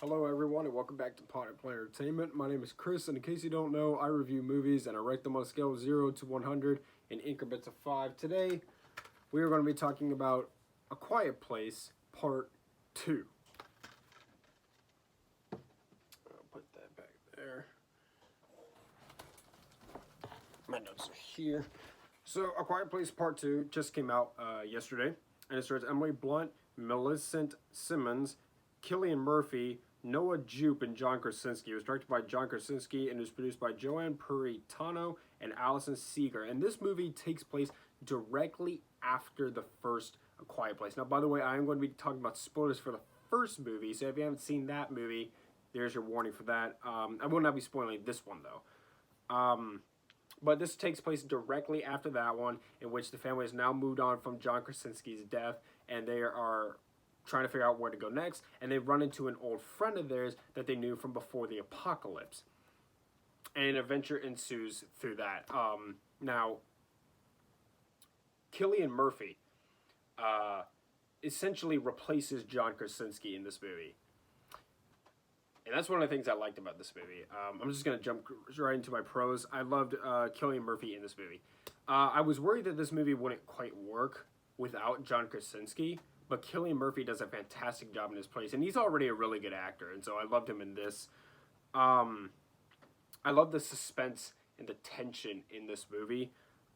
Hello everyone and welcome back to Pot and Play Entertainment. My name is Chris, and in case you don't know, I review movies and I rank them on a scale of 0 to 100 in increments of 5. Today, we are going to be talking about A Quiet Place Part 2. I'll put that back there. My notes are here. So, A Quiet Place Part 2 just came out yesterday, and it stars Emily Blunt, Millicent Simmons, Cillian Murphy, Noah Jupe, and John Krasinski. It was directed by John Krasinski and it was produced by Joanne Puritano and Allison Seeger. And this movie takes place directly after the first A Quiet Place. Now, by the way, I am going to be talking about spoilers for the first movie, so if you haven't seen that movie, there's your warning for that. I will not be spoiling this one, though. But this takes place directly after that one, in which the family has now moved on from John Krasinski's death, and they are trying to figure out where to go next, and they run into an old friend of theirs that they knew from before the apocalypse. And an adventure ensues through that. Now, Cillian Murphy essentially replaces John Krasinski in this movie. And that's one of the things I liked about this movie. I'm just going to jump right into my pros. I loved Cillian Murphy in this movie. I was worried that this movie wouldn't quite work without John Krasinski, but Cillian Murphy does a fantastic job in his place, and he's already a really good actor, and so I loved him in this. I love the suspense and the tension in this movie.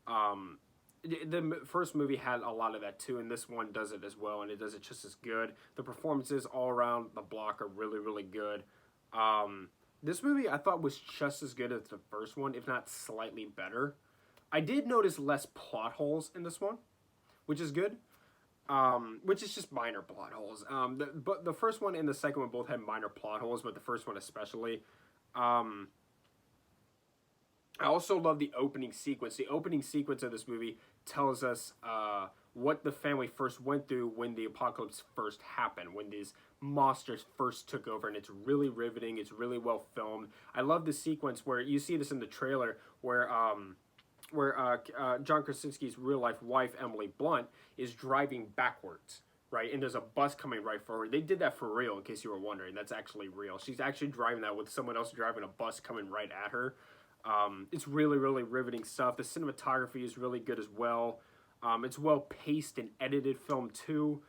The first movie had a lot of that too, and this one does it as well, and it does it just as good. The performances all around the block are really, really good. This movie I thought was just as good as the first one, if not slightly better. I did notice less plot holes in this one, which is good. Which is just minor plot holes. But the first one and the second one both had minor plot holes, but the first one especially. I also love the opening sequence. The opening sequence of this movie tells us what the family first went through when the apocalypse first happened, when these monsters first took over, and it's really riveting. It's really well filmed. I love the sequence where you see this in the trailer where John Krasinski's real-life wife, Emily Blunt, is driving backwards, right? And there's a bus coming right forward. They did that for real, in case you were wondering. That's actually real. She's actually driving that with someone else driving a bus coming right at her. It's really, really riveting stuff. The cinematography is really good as well. It's well-paced and edited film, too.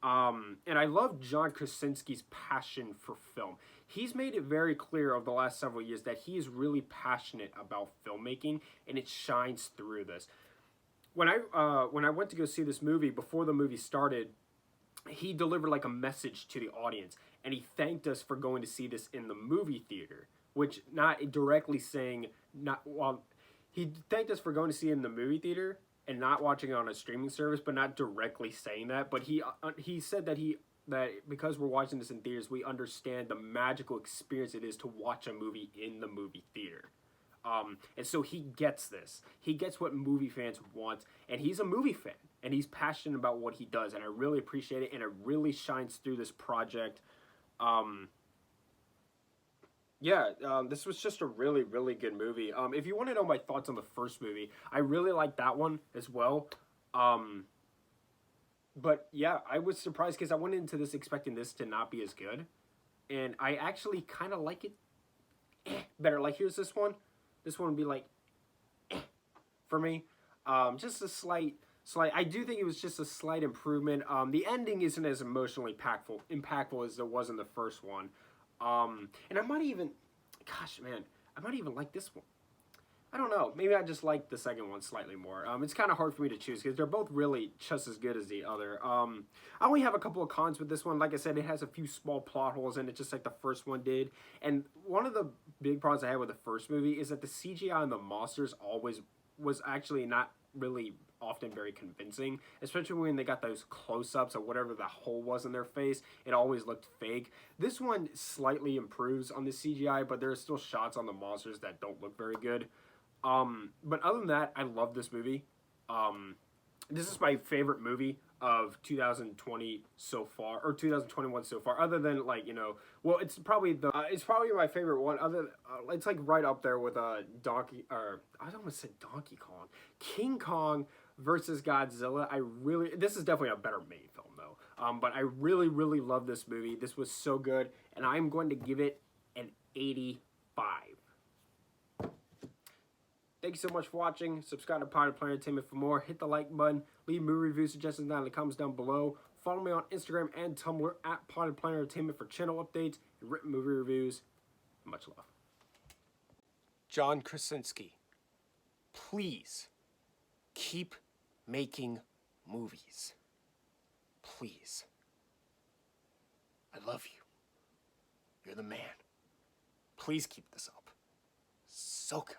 And I love John Krasinski's passion for film. He's made it very clear over the last several years that he is really passionate about filmmaking, and it shines through this. When I went to go see this movie, before the movie started, he delivered like a message to the audience, and he thanked us for going to see this in the movie theater, which not directly saying he thanked us for going to see it in the movie theater and not watching it on a streaming service, but not directly saying that. But he said that because we're watching this in theaters, we understand the magical experience it is to watch a movie in the movie theater. And so he gets this. He gets what movie fans want, and he's a movie fan, and he's passionate about what he does, and I really appreciate it, and it really shines through this project. This was just a really, really good movie. If you want to know my thoughts on the first movie, I really like that one as well. But yeah, I was surprised because I went into this expecting this to not be as good, and I actually kind of like it better. Like, here's this one. This one would be like for me. Just a slight. I do think it was just a slight improvement. The ending isn't as emotionally impactful as it was in the first one. And I might even like this one. I don't know. Maybe I just like the second one slightly more. It's kind of hard for me to choose because they're both really just as good as the other. I only have a couple of cons with this one. Like I said, it has a few small plot holes in it, just like the first one did. And one of the big problems I had with the first movie is that the CGI on the monsters always was actually not really often very convincing, especially when they got those close-ups of whatever the hole was in their face. It always looked fake. This one slightly improves on the CGI, but there are still shots on the monsters that don't look very good. But other than that, I love this movie. This is my favorite movie of 2020 so far, or 2021 so far. Other than it's probably my favorite one. It's like right up there with Donkey, or I almost said Donkey Kong, King Kong versus Godzilla. This is definitely a better made film though. But I really, really love this movie. This was so good, and I'm going to give it an 85. Thank you so much for watching. Subscribe to Pilot Planet Entertainment for more. Hit the like button. Leave movie review suggestions down in the comments down below. Follow me on Instagram and Tumblr at Pilot Planet Entertainment for channel updates and written movie reviews. Much love. John Krasinski, please keep making movies. Please. I love you. You're the man. Please keep this up. So good.